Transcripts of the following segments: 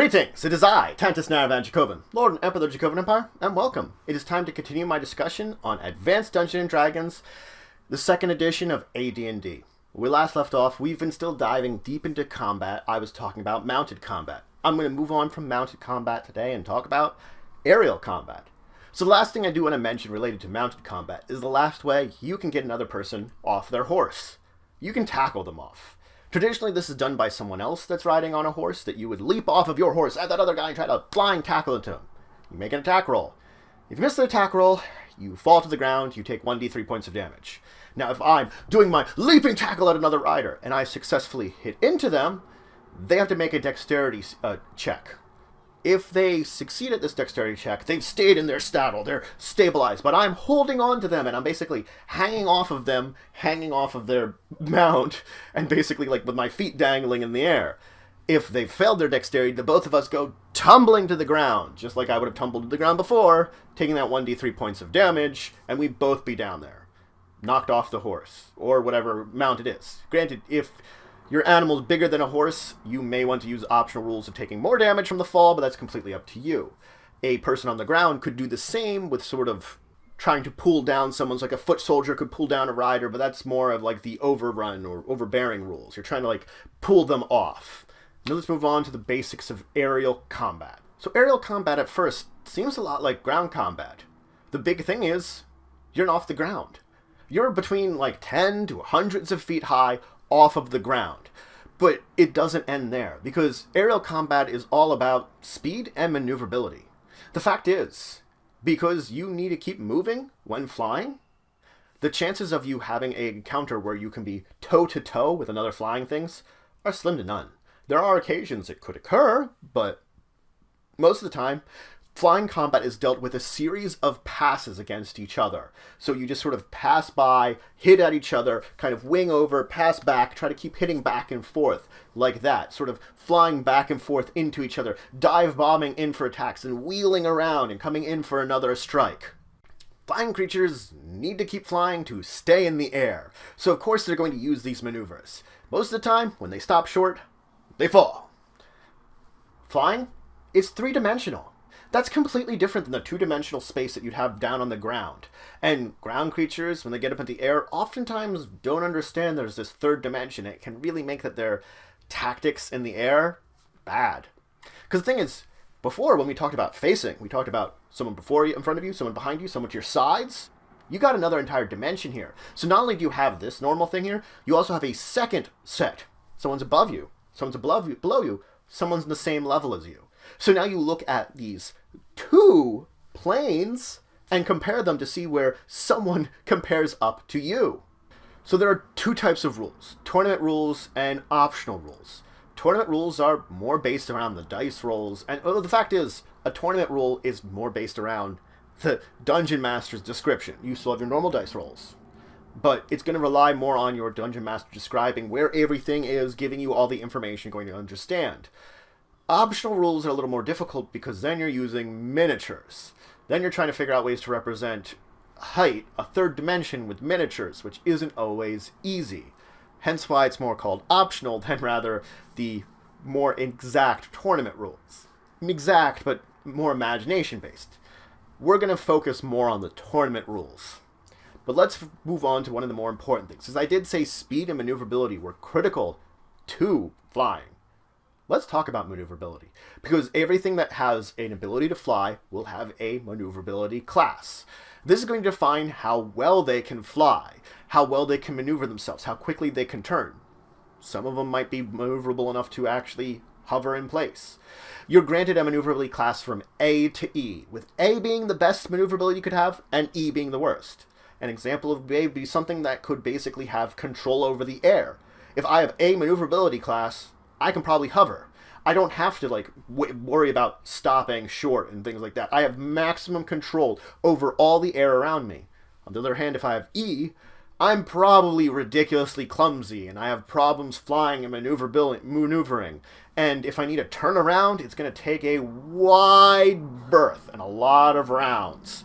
Greetings, it is I, Tantus Naravan Dracovin, Lord and Emperor of the Dracovin Empire, and welcome. It is time to continue my discussion on Advanced Dungeons & Dragons, the second edition of AD&D. When we last left off, we've been still diving deep into combat. I was talking about mounted combat. I'm going to move on from mounted combat today and talk about aerial combat. So the last thing I do want to mention related to mounted combat is the last way you can get another person off their horse. You can tackle them off. Traditionally, this is done by someone else that's riding on a horse, that you would leap off of your horse at that other guy and try to flying tackle into him. You make an attack roll. If you miss the attack roll, you fall to the ground, you take 1d3 points of damage. Now, if I'm doing my leaping tackle at another rider and I successfully hit into them, they have to make a dexterity check. If they succeed at this dexterity check, they've stayed in their saddle, they're stabilized, but I'm holding on to them and I'm basically hanging off of them, hanging off of their mount, and basically like with my feet dangling in the air. If they've failed their dexterity, the both of us go tumbling to the ground, just like I would have tumbled to the ground before, taking that 1d3 points of damage, and we'd both be down there, knocked off the horse, or whatever mount it is. Granted, if your animal's bigger than a horse, you may want to use optional rules of taking more damage from the fall, but that's completely up to you. A person on the ground could do the same with sort of trying to pull down someone's, like a foot soldier could pull down a rider, but that's more of like the overrun or overbearing rules. You're trying to like pull them off. Now let's move on to the basics of aerial combat. So aerial combat at first seems a lot like ground combat. The big thing is, you're not off the ground. You're between like 10 to hundreds of feet high off of the ground. But it doesn't end there, because aerial combat is all about speed and maneuverability. The fact is, because you need to keep moving when flying, the chances of you having an encounter where you can be toe-to-toe with another flying things are slim to none. There are occasions it could occur, but most of the time, flying combat is dealt with a series of passes against each other. So you just sort of pass by, hit at each other, kind of wing over, pass back, try to keep hitting back and forth like that. Sort of flying back and forth into each other, dive bombing in for attacks and wheeling around and coming in for another strike. Flying creatures need to keep flying to stay in the air. So of course they're going to use these maneuvers. Most of the time, when they stop short, they fall. Flying is three-dimensional. That's completely different than the two-dimensional space that you'd have down on the ground. And ground creatures, when they get up in the air, oftentimes don't understand there's this third dimension. It can really make that their tactics in the air bad. Because the thing is, before when we talked about facing, we talked about someone before you, in front of you, someone behind you, someone to your sides. You got another entire dimension here. So not only do you have this normal thing here, you also have a second set. Someone's above you, someone's below you, someone's in the same level as you. So now you look at these two planes and compare them to see where someone compares up to you. So there are two types of rules, tournament rules and optional rules. Tournament rules are more based around the dice rolls, and the fact is, a tournament rule is more based around the Dungeon Master's description. You still have your normal dice rolls, but it's going to rely more on your Dungeon Master describing where everything is, giving you all the information you're going to understand. Optional rules are a little more difficult because then you're using miniatures. Then you're trying to figure out ways to represent height, a third dimension with miniatures, which isn't always easy. Hence why it's more called optional than rather the more exact tournament rules. Exact, but more imagination-based. We're going to focus more on the tournament rules. But let's move on to one of the more important things. As I did say, speed and maneuverability were critical to flying. Let's talk about maneuverability, because everything that has an ability to fly will have a maneuverability class. This is going to define how well they can fly, how well they can maneuver themselves, how quickly they can turn. Some of them might be maneuverable enough to actually hover in place. You're granted a maneuverability class from A to E, with A being the best maneuverability you could have, and E being the worst. An example of A would be something that could basically have control over the air. If I have A maneuverability class, I can probably hover. I don't have to like worry about stopping short and things like that. I have maximum control over all the air around me. On the other hand, if I have E, I'm probably ridiculously clumsy and I have problems flying and maneuvering. And if I need to turn around, it's going to take a wide berth and a lot of rounds.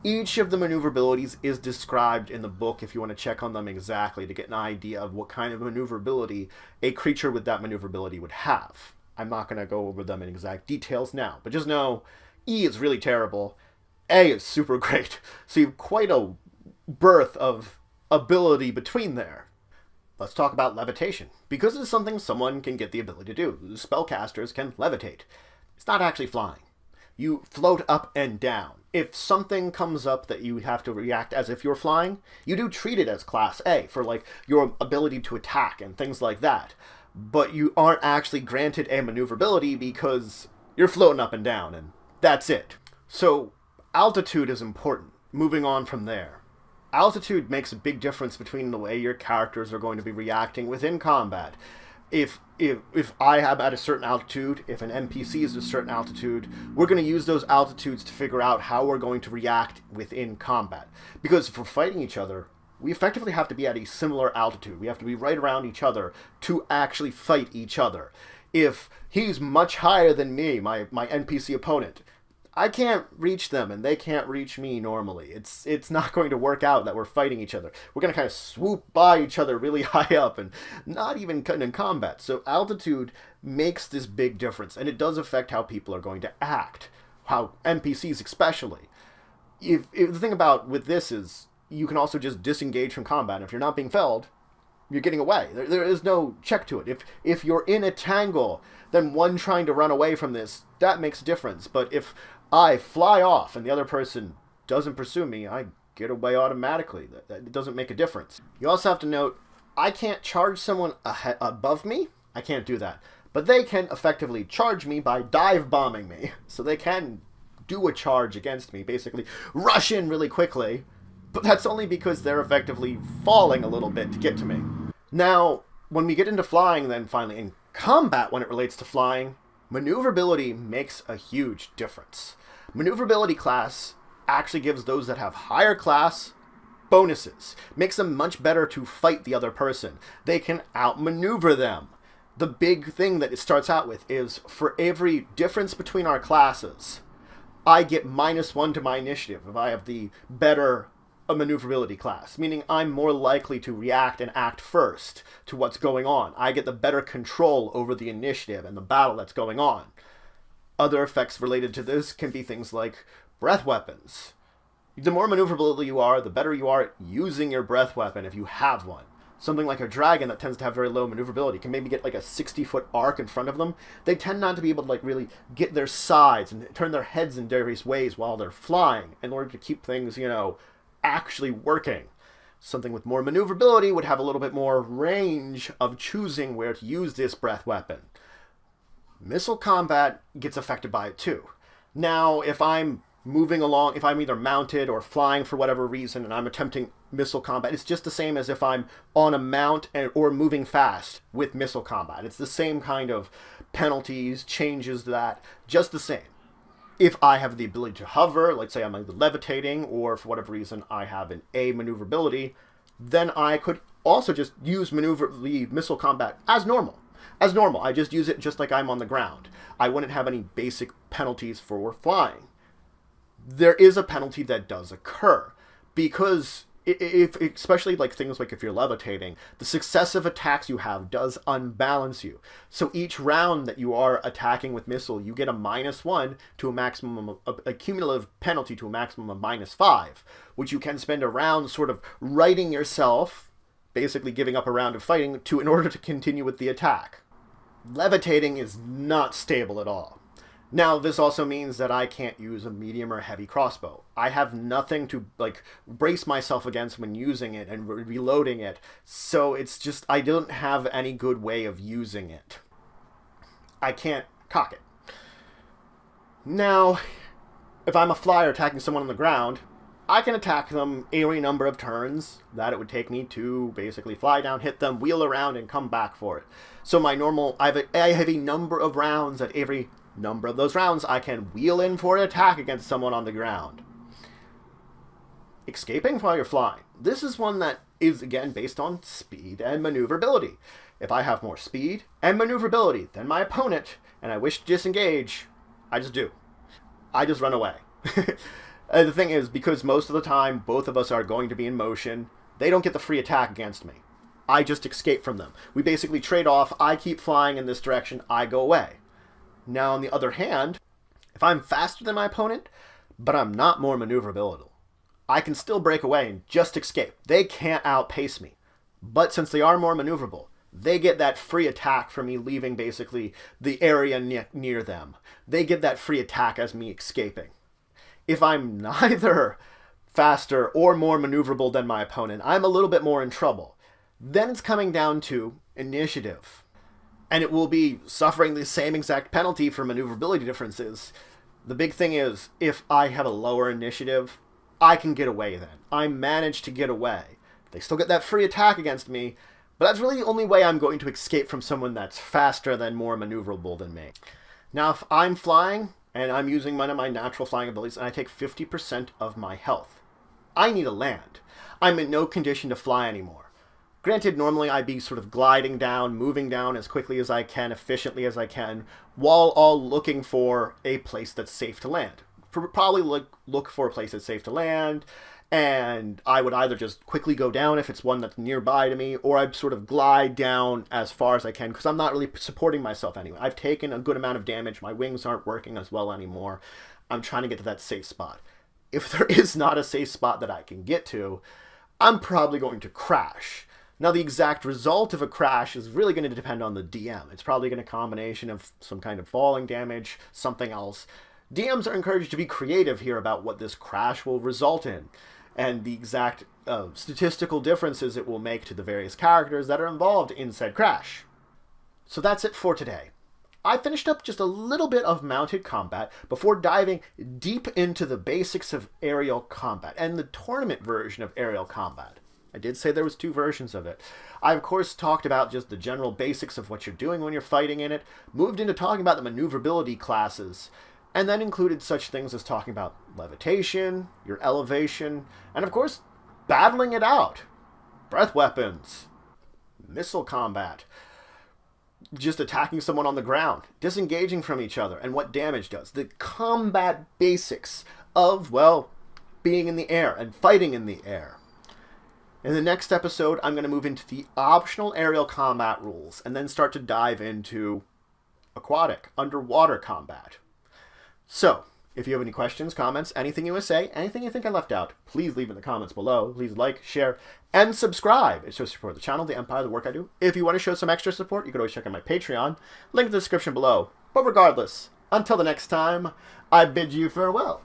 Each of the maneuverabilities is described in the book if you want to check on them exactly to get an idea of what kind of maneuverability a creature with that maneuverability would have. I'm not going to go over them in exact details now, but just know E is really terrible. A is super great. So you have quite a birth of ability between there. Let's talk about levitation, because it's something someone can get the ability to do. Spellcasters can levitate. It's not actually flying. You float up and down. If something comes up that you have to react as if you're flying, you do treat it as Class A for like your ability to attack and things like that. But you aren't actually granted a maneuverability because you're floating up and down, and that's it. So altitude is important. Moving on from there. Altitude makes a big difference between the way your characters are going to be reacting within combat. If I am at a certain altitude, if an NPC is at a certain altitude, we're going to use those altitudes to figure out how we're going to react within combat. Because if we're fighting each other, we effectively have to be at a similar altitude. We have to be right around each other to actually fight each other. If he's much higher than me, my NPC opponent, I can't reach them and they can't reach me normally. It's not going to work out that we're fighting each other. We're going to kind of swoop by each other really high up and not even cutting in combat. So altitude makes this big difference, and it does affect how people are going to act, how NPCs especially. If the thing about with this is you can also just disengage from combat. If you're not being felled, you're getting away. There is no check to it. If you're in a tangle, then one trying to run away from this, that makes a difference. But if I fly off and the other person doesn't pursue me, I get away automatically. It doesn't make a difference. You also have to note, I can't charge someone above me. I can't do that. But they can effectively charge me by dive bombing me. So they can do a charge against me, basically rush in really quickly. But that's only because they're effectively falling a little bit to get to me. Now, when we get into flying, then finally in combat, when it relates to flying, maneuverability makes a huge difference. Maneuverability class actually gives those that have higher class bonuses. Makes them much better to fight the other person. They can outmaneuver them. The big thing that it starts out with is for every difference between our classes, I get -1 to my initiative if I have the better maneuverability class, meaning I'm more likely to react and act first to what's going on. I get the better control over the initiative and the battle that's going on. Other effects related to this can be things like breath weapons. The more maneuverable you are, the better you are at using your breath weapon if you have one. Something like a dragon that tends to have very low maneuverability can maybe get like a 60-foot arc in front of them. They tend not to be able to like really get their sides and turn their heads in various ways while they're flying in order to keep things, actually working. Something with more maneuverability would have a little bit more range of choosing where to use this breath weapon. Missile combat gets affected by it too. Now, if I'm moving along, if I'm either mounted or flying for whatever reason and I'm attempting missile combat, it's just the same as if I'm on a mount or moving fast with missile combat. It's the same kind of penalties, changes to that, just the same. If I have the ability to hover, let's say I'm either levitating or for whatever reason I have an A maneuverability, then I could also just use the missile combat as normal. I just use it just like I'm on the ground. I wouldn't have any basic penalties for flying. There is a penalty that does occur because if especially like things like if you're levitating, the successive attacks you have does unbalance you. So each round that you are attacking with missile, you get a -1 to a maximum of a cumulative penalty to a maximum of -5, which you can spend a round sort of righting yourself, basically giving up a round of fighting in order to continue with the attack. Levitating is not stable at all. Now, this also means that I can't use a medium or heavy crossbow. I have nothing to brace myself against when using it and reloading it, so it's just I don't have any good way of using it. I can't cock it. Now, if I'm a flyer attacking someone on the ground, I can attack them any number of turns that it would take me to basically fly down, hit them, wheel around, and come back for it. So I have a number of rounds. At every number of those rounds, I can wheel in for an attack against someone on the ground. Escaping while you're flying. This is one that is, again, based on speed and maneuverability. If I have more speed and maneuverability than my opponent, and I wish to disengage, I just do. I just run away. The thing is, because most of the time, both of us are going to be in motion, they don't get the free attack against me. I just escape from them. We basically trade off. I keep flying in this direction. I go away. Now, on the other hand, if I'm faster than my opponent, but I'm not more maneuverable, I can still break away and just escape. They can't outpace me. But since they are more maneuverable, they get that free attack from me leaving basically the area near them. They get that free attack as me escaping. If I'm neither faster or more maneuverable than my opponent, I'm a little bit more in trouble. Then it's coming down to initiative. And it will be suffering the same exact penalty for maneuverability differences. The big thing is, if I have a lower initiative, I can get away then. I manage to get away. They still get that free attack against me, but that's really the only way I'm going to escape from someone that's faster than more maneuverable than me. Now, if I'm flying, and I'm using one of my natural flying abilities, and I take 50% of my health, I need to land. I'm in no condition to fly anymore. Granted, normally I'd be sort of gliding down, moving down as quickly as I can, efficiently as I can, while all looking for a place that's safe to land. Probably look for a place that's safe to land, and I would either just quickly go down if it's one that's nearby to me, or I'd sort of glide down as far as I can, because I'm not really supporting myself anyway. I've taken a good amount of damage, my wings aren't working as well anymore. I'm trying to get to that safe spot. If there is not a safe spot that I can get to, I'm probably going to crash. Now, the exact result of a crash is really going to depend on the DM. It's probably going to be a combination of some kind of falling damage, something else. DMs are encouraged to be creative here about what this crash will result in, and the exact statistical differences it will make to the various characters that are involved in said crash. So that's it for today. I finished up just a little bit of mounted combat before diving deep into the basics of aerial combat and the tournament version of aerial combat. I did say there was 2 versions of it. I, of course, talked about just the general basics of what you're doing when you're fighting in it, moved into talking about the maneuverability classes, and then included such things as talking about levitation, your elevation, and, of course, battling it out. Breath weapons, missile combat, just attacking someone on the ground, disengaging from each other, and what damage does. The combat basics of, well, being in the air and fighting in the air. In the next episode, I'm going to move into the optional aerial combat rules and then start to dive into aquatic, underwater combat. So, if you have any questions, comments, anything you want to say, anything you think I left out, please leave in the comments below. Please like, share, and subscribe. It shows support the channel, the empire, the work I do. If you want to show some extra support, you can always check out my Patreon. Link in the description below. But regardless, until the next time, I bid you farewell.